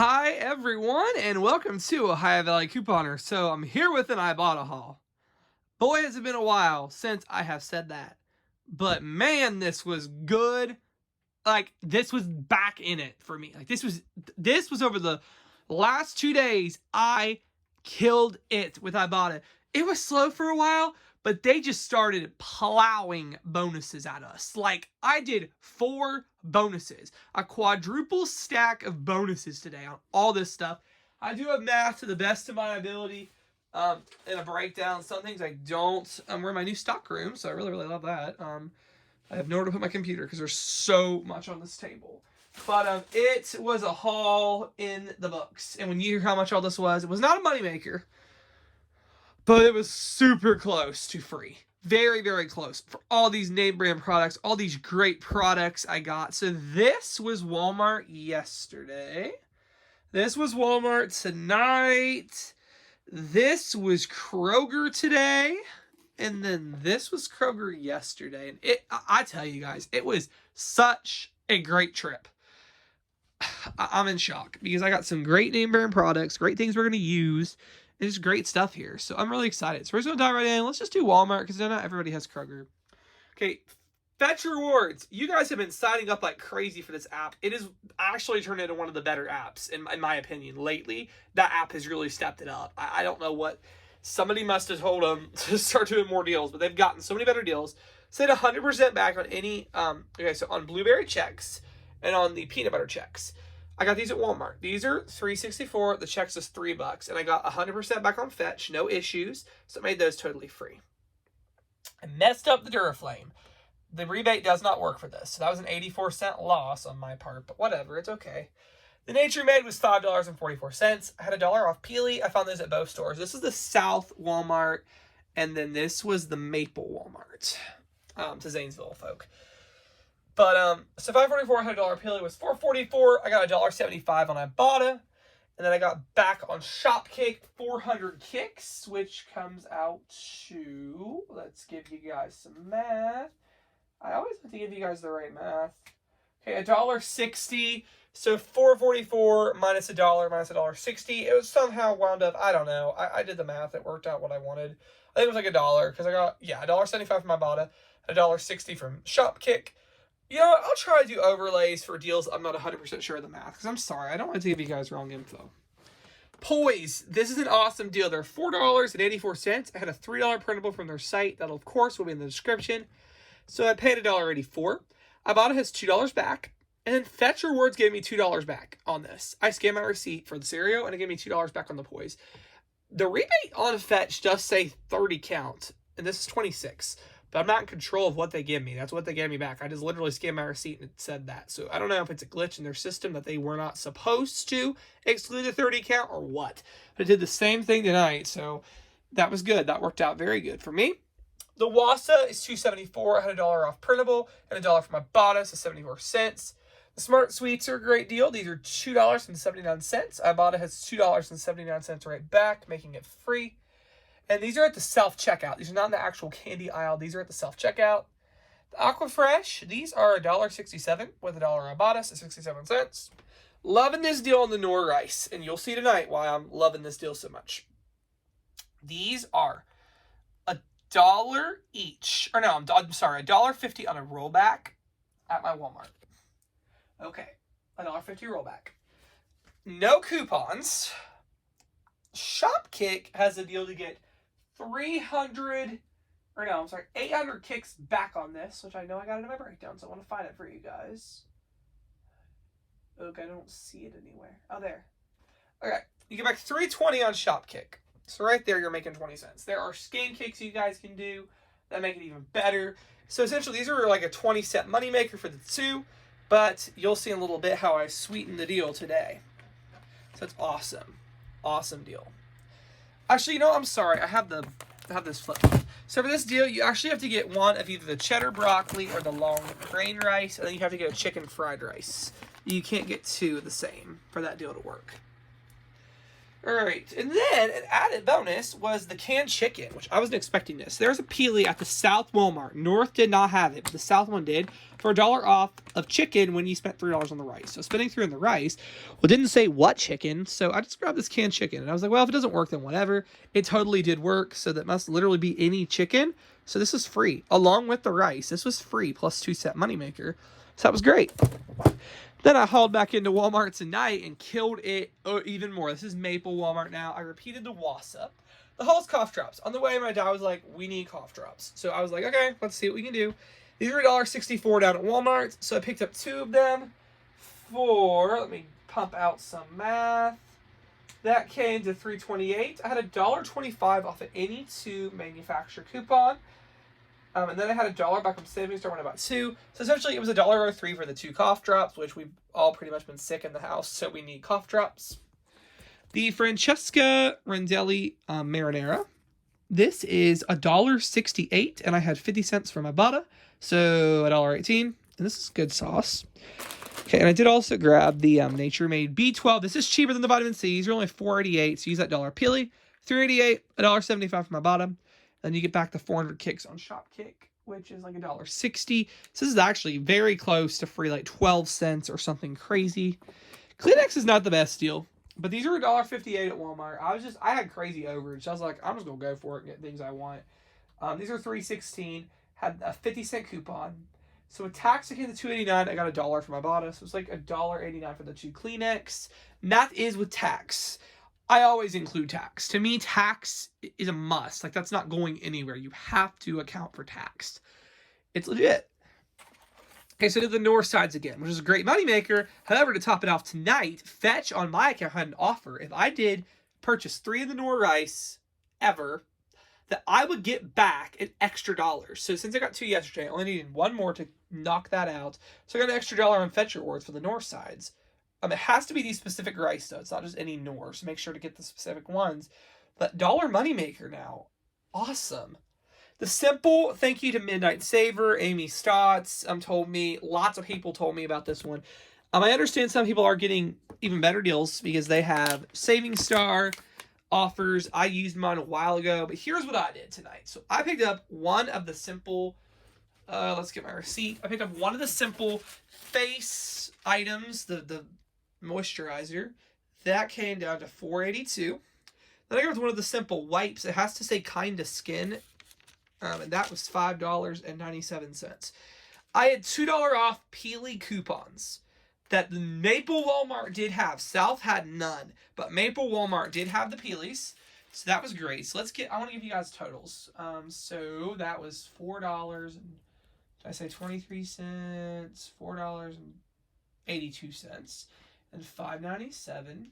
Hi everyone, and welcome to a High Value Couponer. So I'm here with an Ibotta haul. Boy, has it been a while since I have said that. But man, this was good. Like, this was back in it for me. Like, this was over the last 2 days. I killed it with Ibotta. It was slow for a while, but they just started plowing bonuses at us. Like, I did 4 bonuses. A quadruple stack of bonuses today on all this stuff. I do have math to the best of my ability in a breakdown. Some things I don't. We're in my new stock room, so I really, really love that. I have nowhere to put my computer because there's so much on this table. But it was a haul in the books. And when you hear how much all this was, it was not a moneymaker. But it was super close to free. Very, very close for all these name brand products, all these great products I got. So this was Walmart yesterday. This was Walmart tonight. This was Kroger today. And then this was Kroger yesterday. And I tell you guys, it was such a great trip. I'm in shock because I got some great name brand products, great things we're going to use. It's great stuff here. So I'm really excited. So we're just going to dive right in. Let's just do Walmart because not everybody has Kroger. Okay, Fetch Rewards. You guys have been signing up like crazy for this app. It has actually turned into one of the better apps, in my opinion. Lately, that app has really stepped it up. I don't know what. Somebody must have told them to start doing more deals, but they've gotten so many better deals. Said 100% back on any, okay, so on blueberry checks and on the peanut butter checks. I got these at Walmart. These are $3.64. The checks is $3, and I got 100% back on Fetch, no issues. So it made those totally free. I messed up the Duraflame. The rebate does not work for this, so that was an 84-cent loss on my part. But whatever, it's okay. The Nature Made was $5.44. I had $1 off Peely. I found those at both stores. This is the South Walmart, and then this was the Maple Walmart. To Zanesville folk. But, so $5.44, I had $1 Peely, was $4.44. I got $1.75 on Ibotta. And then I got back on Shopkick, 400 kicks, which comes out to, let's give you guys some math. I always like to give you guys the right math. Okay, $1.60. So $4.44 minus $1 minus $1.60. It was somehow wound up, I don't know. I did the math. It worked out what I wanted. I think it was like $1 because I got, $1.75 from Ibotta, $1.60 from Shopkick. You know what? I'll try to do overlays for deals I'm not 100% sure of the math because I'm sorry. I don't want to give you guys wrong info. Poise. This is an awesome deal. They're $4.84. I had a $3 printable from their site. That, of course, will be in the description. So I paid $1.84. Ibotta has $2 back. And then Fetch Rewards gave me $2 back on this. I scanned my receipt for the cereal, and it gave me $2 back on the Poise. The rebate on Fetch does say 30 count, and this is 26. But I'm not in control of what they give me. That's what they gave me back. I just literally scanned my receipt and it said that. So I don't know if it's a glitch in their system that they were not supposed to exclude the 30 count or what. But it did the same thing tonight. So that was good. That worked out very good for me. The Wassa is $2.74. I had $1 off printable and $1 from Ibotta, so 74 cents. The Smart Sweets are a great deal. These are $2.79. Ibotta has $2.79 right back, making it free. And these are at the self-checkout. These are not in the actual candy aisle. These are at the self-checkout. The Aquafresh, these are $1.67 with $1 Ibotta, so 67 cents. Loving this deal on the Nor Rice. And you'll see tonight why I'm loving this deal so much. These are $1 each. Or no, I'm sorry, $1.50 on a rollback at my Walmart. Okay, $1.50 rollback. No coupons. Shopkick has a deal to get 800 kicks back on this, which I know I got it in my breakdown, so I want to find it for you guys. Okay, I don't see it anywhere. Oh, there. Okay, you get back 320 on Shopkick. So right there, you're making 20 cents. There are scan kicks you guys can do that make it even better. So essentially, these are like a 20-cent moneymaker for the two, but you'll see in a little bit how I sweetened the deal today. So it's awesome. Awesome deal. Actually, you know, I'm sorry. I have this flipped. So for this deal, you actually have to get one of either the cheddar broccoli or the long grain rice, and then you have to get a chicken fried rice. You can't get two of the same for that deal to work. All right, and then an added bonus was the canned chicken, which I wasn't expecting this. There's a peely at the South Walmart. North did not have it, but the South one did, for $1 off of chicken when you spent $3 on the rice. So spending $3 on the rice, well, didn't say what chicken, so I just grabbed this canned chicken. And I was like, well, if it doesn't work, then whatever. It totally did work, so that must literally be any chicken. So this is free, along with the rice. This was free, plus 2-cent moneymaker. So that was great. Then I hauled back into Walmart tonight and killed it even more. This is Maple Walmart now. I repeated the WASSUP. The Hall's cough drops. On the way, my dad was like, we need cough drops. So I was like, okay, let's see what we can do. These are $1.64 down at Walmart. So I picked up 2 of them for, let me pump out some math. That came to $3.28. I had $1.25 off of any 2 manufacturer coupon. And then I had $1 back from savings store when I bought 2. So essentially it was $1.03 for the 2 cough drops, which we've all pretty much been sick in the house, so we need cough drops. The Francesca Rendelli Marinara. This is $1.68, and I had 50 cents from Ibotta, so $1.18. And this is good sauce. Okay, and I did also grab the Nature Made B12. This is cheaper than the vitamin C. These are only $4.88, so use that $1 peely. $3.88, $1.75 from Ibotta. Then you get back the 400 kicks on Shopkick, which is like $1.60. So this is actually very close to free, like 12 cents or something crazy. Kleenex is not the best deal, but these are $1.58 at Walmart. I had crazy overage. I was like, I'm just going to go for it and get things I want. These are $3.16, had a 50-cent coupon. So with tax, it came to $2.89. I got $1 from Ibotta, so it's like $1.89 for the 2 Kleenex. And that is with tax. I always include tax. To me, tax is a must. Like, that's not going anywhere. You have to account for tax. It's legit. Okay, so did the North Sides again, which is a great moneymaker. However, to top it off tonight, Fetch on my account had an offer. If I did purchase 3 of the Nor rice ever, that I would get back an extra $1. So since I got 2 yesterday, I only needed 1 more to knock that out. So I got an extra $1 on Fetch rewards for the North Sides. It has to be these specific rice, though. It's not just any Nor, so make sure to get the specific ones. But $1 moneymaker now. Awesome. The Simple, thank you to Midnight Saver, Amy Stotts, told me, lots of people told me about this one. I understand some people are getting even better deals because they have Savings Star offers. I used mine a while ago, but here's what I did tonight. So I picked up one of the Simple, let's get my receipt. I picked up one of the Simple face items, the moisturizer. That came down to $4.82. Then I got one of the Simple wipes. It has to say Kinda Skin. And that was $5.97. I had $2 off Peely coupons that the Maple Walmart did have. South had none, but Maple Walmart did have the Peelies. So that was great. So I want to give you guys totals. So that was $4. Did I say 23 cents? $4.82 and $5.97.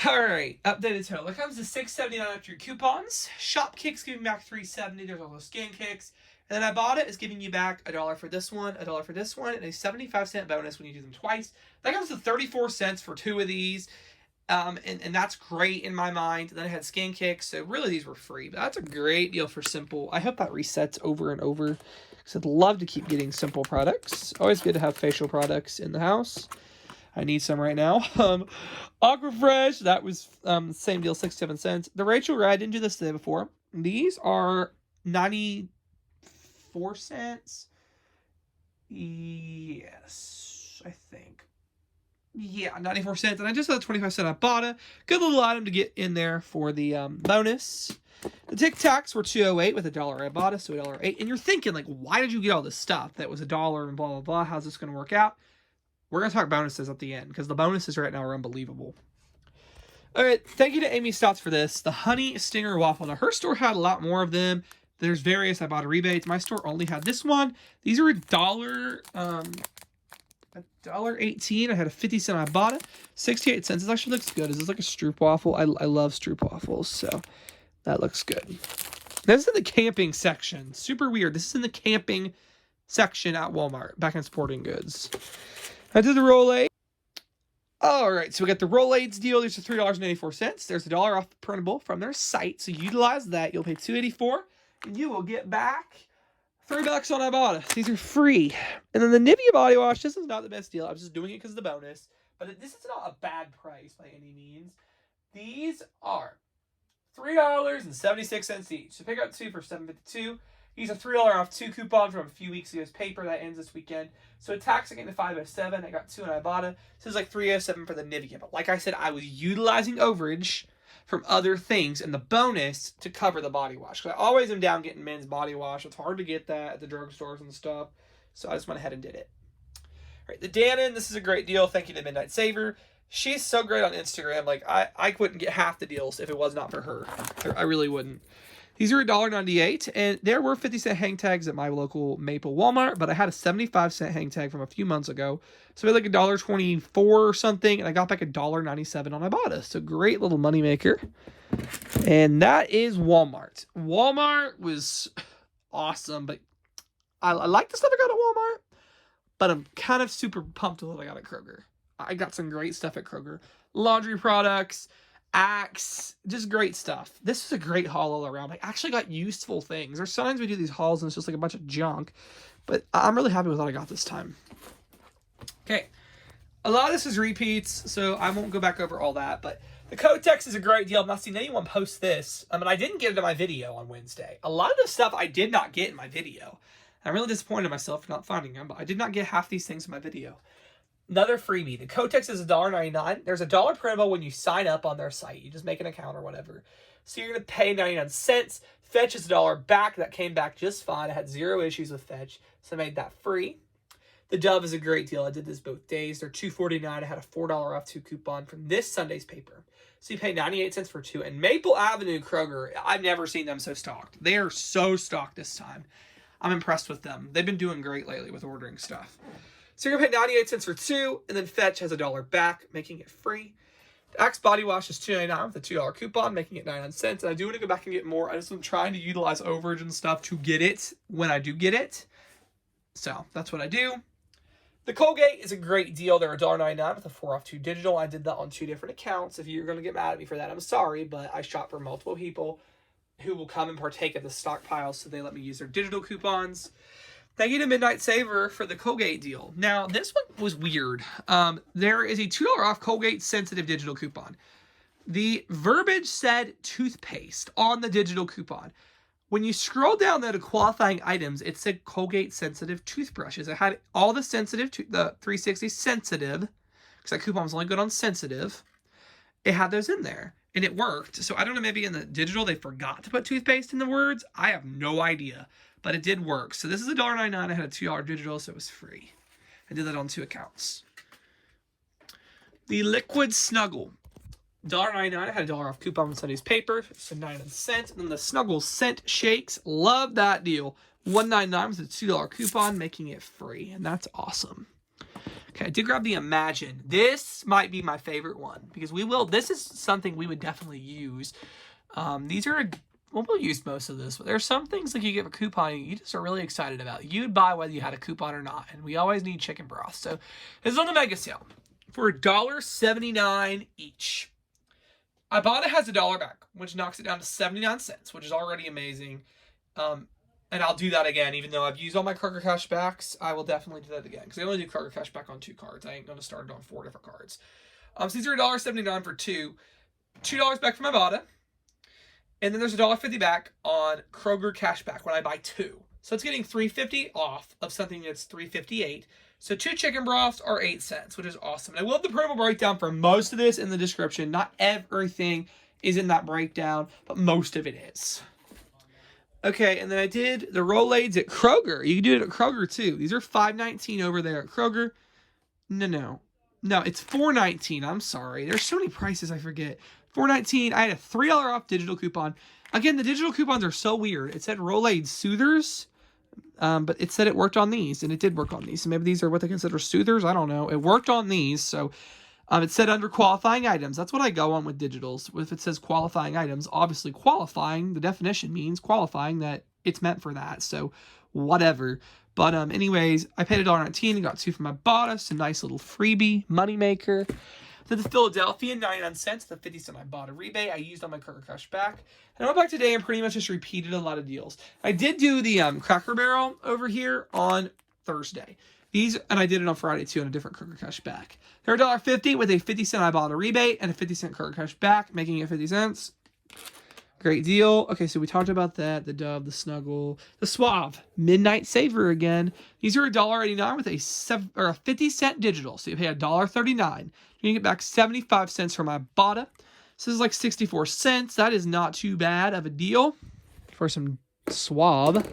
All right, updated total. It comes to $6.79 after your coupons. Shopkick's giving back $3.70. There's also Scan Kicks. And then Ibotta is giving you back $1 for this one, $1 for this one, and a 75-cent bonus when you do them twice. That comes to 34 cents for 2 of these. And that's great in my mind. And then I had Scan Kicks, so really these were free. But that's a great deal for Simple. I hope that resets over and over, because I'd love to keep getting Simple products. Always good to have facial products in the house. I need some right now. Aquafresh, that was same deal, 67 cents. The Rachel Ray, I didn't do this the day before. These are 94 cents. Yes, I think. Yeah, 94 cents. And I just had a 25-cent Ibotta. Good little item to get in there for the bonus. The Tic Tacs were $2.08 with $1 Ibotta, so $1.08. And you're thinking, like, why did you get all this stuff that was $1 and blah, blah, blah? How's this going to work out? We're going to talk bonuses at the end, because the bonuses right now are unbelievable. All right, thank you to Amy Stotts for this. The Honey Stinger Waffle. Now, her store had a lot more of them. There's various Ibotta rebates. My store only had this one. These are $1.18. I had a 50-cent Ibotta. 68 cents. This actually looks good. This is like a Stroop waffle. I love Stroop waffles, so that looks good. This is in the camping section. Super weird. This is in the camping section at Walmart, back in sporting goods. I did the Rolaids. All right, so we got the Rolaids deal. These are $3.84. There's $1 off the printable from their site, so utilize that. You'll pay $2.84, and you will get back $3 on Ibotta. These are free. And then the Nivea body wash, this is not the best deal. I was just doing it because of the bonus. But this is not a bad price by any means. These are $3.76 each. So pick up 2 for $7.52. Use a $3 off 2 coupon from a few weeks ago's paper that ends this weekend. So it tax again to $5.07. I got 2 on Ibotta. So it's like $3.07 for the Nivea. But like I said, I was utilizing overage from other things and the bonus to cover the body wash. Because I always am down getting men's body wash. It's hard to get that at the drugstores and stuff. So I just went ahead and did it. All right, the Dannon, this is a great deal. Thank you to Midnight Saver. She's so great on Instagram. Like, I wouldn't get half the deals if it was not for her. I really wouldn't. These are $1.98, and there were 50-cent hang tags at my local Maple Walmart, but I had a 75-cent hang tag from a few months ago. So I had like $1.24 or something, and I got back $1.97 on Ibotta. So great little moneymaker. And that is Walmart. Walmart was awesome, but I like the stuff I got at Walmart, but I'm kind of super pumped with what I got at Kroger. I got some great stuff at Kroger. Laundry products, Axe, just great stuff. This is a great haul all around. I actually got useful things. There's sometimes we do these hauls and it's just like a bunch of junk, but I'm really happy with what I got this time. Okay, a lot of this is repeats, so I won't go back over all that, but the Kotex is a great deal. I've not seen anyone post this. I mean, I didn't get it in my video on Wednesday. A lot of the stuff I did not get in my video. I'm really disappointed in myself for not finding them, but I did not get half these things in my video. Another freebie. The Kotex is $1.99. There's $1 printable when you sign up on their site. You just make an account or whatever. So you're going to pay 99 cents. Fetch is $1 back. That came back just fine. I had 0 issues with Fetch, so I made that free. The Dove is a great deal. I did this both days. They're $2.49. I had a $4 off 2 coupon from this Sunday's paper. So you pay 98 cents for 2. And Maple Avenue Kroger, I've never seen them so stocked. They are so stocked this time. I'm impressed with them. They've been doing great lately with ordering stuff. So you're going to pay 98 cents for 2, and then Fetch has $1 back, making it free. The Axe Body Wash is $2.99 with a $2 coupon, making it 99 cents. And I do want to go back and get more. I just am trying to utilize overage and stuff to get it when I do get it. So that's what I do. The Colgate is a great deal. They're $1.99 with a 4 off 2 digital. I did that on 2 different accounts. If you're going to get mad at me for that, I'm sorry, but I shop for multiple people who will come and partake of the stockpile, so they let me use their digital coupons. Thank you to Midnight Saver for the Colgate deal. Now, this one was weird. There is a $2 off Colgate Sensitive digital coupon. The verbiage said toothpaste on the digital coupon. When you scroll down there to qualifying items, it said Colgate Sensitive toothbrushes. It had all the sensitive, the 360 sensitive, because that coupon was only good on sensitive. It had those in there, and it worked. So I don't know, maybe in the digital they forgot to put toothpaste in the words. I have no idea. But it did work. So this is $1.99. I had a $2 digital, so it was free. I did that on 2 accounts. The Liquid Snuggle. $1.99. I had a $1 off coupon on Sunday's paper, so 99 cents. And then the Snuggle Scent Shakes. Love that deal. $1.99 with a $2 coupon, making it free. And that's awesome. Okay, I did grab the Imagine. This might be my favorite one because this is something we would definitely use. These are we'll use most of this, but there's some things like you get a coupon you just are really excited about. You'd buy whether you had a coupon or not, and we always need chicken broth. So this is on the mega sale for $1.79 each. Ibotta has $1 back, which knocks it down to 79 cents, which is already amazing. And I'll do that again, even though I've used all my Kroger cash backs. I will definitely do that again because I only do Kroger cash back on 2 cards. I ain't going to start it on 4 different cards. So these are $1.79 for 2. $2 back from Ibotta. And then there's $1.50 back on Kroger cashback when I buy 2. So it's getting $3.50 off of something that's $3.58. So 2 chicken broths are 8 cents, which is awesome. And I will have the promo breakdown for most of this in the description. Not everything is in that breakdown, but most of it is. Okay, and then I did the Rolaids at Kroger. You can do it at Kroger too. These are $5.19 over there at Kroger. No, it's $4.19. I'm sorry. There's so many prices I forget. $4.19. I had a $3 off digital coupon. Again, the digital coupons are so weird. It said Rolaids Soothers, but it said it worked on these, and it did work on these. So maybe these are what they consider soothers. I don't know. It worked on these, so it said under qualifying items. That's what I go on with digitals. If it says qualifying items, obviously qualifying, the definition means qualifying, that it's meant for that. So whatever. But anyways, I paid $1.19 and got 2 from Ibotta. So nice little freebie moneymaker. Then the Philadelphia, 99 cents. The 50-cent Ibotta rebate I used on my Kroger Cash back. And I went back today and pretty much just repeated a lot of deals. I did do the Cracker Barrel over here on Thursday. These, and I did it on Friday too on a different Kroger Cash back. They're $1.50 with a 50-cent Ibotta rebate and a 50-cent Kroger Cash back, making it 50 cents. Great deal. Okay, so we talked about that. The Dove, the Snuggle, the Suave, Midnight Saver again. These are $1.89 with a 50-cent digital. So you pay $1.39. You get back 75 cents from Ibotta. So this is like 64 cents. That is not too bad of a deal for some Suave.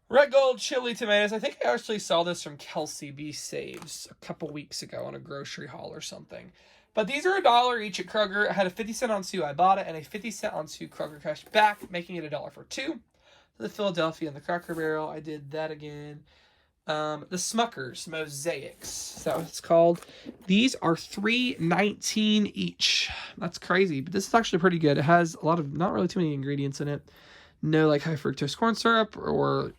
Red Gold chili tomatoes. I think I actually saw this from Kelsey B. Saves a couple weeks ago on a grocery haul or something. But these are $1 each at Kroger. I had a 50-cent on two Ibotta and a 50-cent on two Kroger Cash back, making it $1 for two. The Philadelphia and the Cracker Barrel, I did that again. The Smuckers Mosaics, is that what it's called? These are $3.19 each. That's crazy, but this is actually pretty good. It has a lot of, not really too many ingredients in it. No like high fructose corn syrup or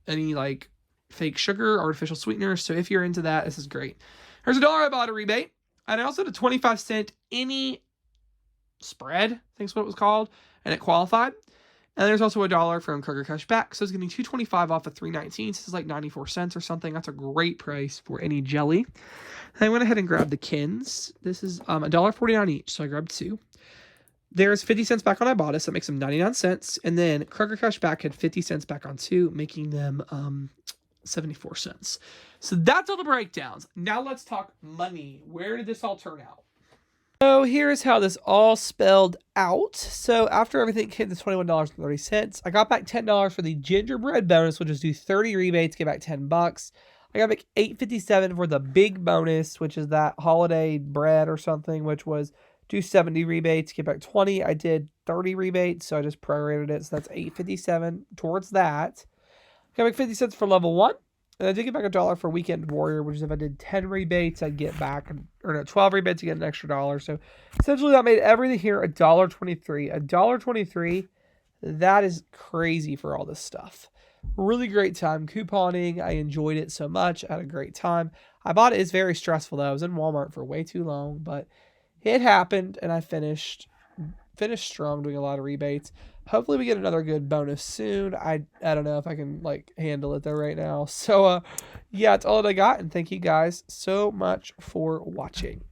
any like fake sugar, artificial sweeteners. So if you're into that, this is great. There's $1 Ibotta rebate. And I also had a 25-cent any spread, I think is what it was called, and it qualified. And there's also $1 from Kroger Cash back, so it's getting $2.25 off of $3.19. This is like 94 cents or something. That's a great price for any jelly. And I went ahead and grabbed the Kins. This is $1.49 each, so I grabbed two. There's 50 cents back on Ibotta, so that makes them 99 cents. And then Kroger Cash back had 50 cents back on two, making them 74 cents. So that's all the breakdowns. Now let's talk money. Where did this all turn out? So here's how this all spelled out. So after everything hit the $21.30, I got back $10 for the gingerbread bonus, which is do 30 rebates, get back $10. I got back $8.57 for the big bonus, which is that holiday bread or something, which was do 70 rebates, get back 20. I did 30 rebates, so I just prorated it. So that's $8.57 towards that. Got back 50 cents for level 1. And I did get back $1 for Weekend Warrior, which is if I did 10 rebates, I'd get back, or no, 12 rebates, I'd get an extra $1. So essentially that made everything here $1.23. $1.23, that is crazy for all this stuff. Really great time couponing. I enjoyed it so much. I had a great time. Ibotta is very stressful though. I was in Walmart for way too long, but it happened and I finished strong doing a lot of rebates. Hopefully we get another good bonus soon. I don't know if I can like handle it though right now. So yeah, that's all that I got. And thank you guys so much for watching.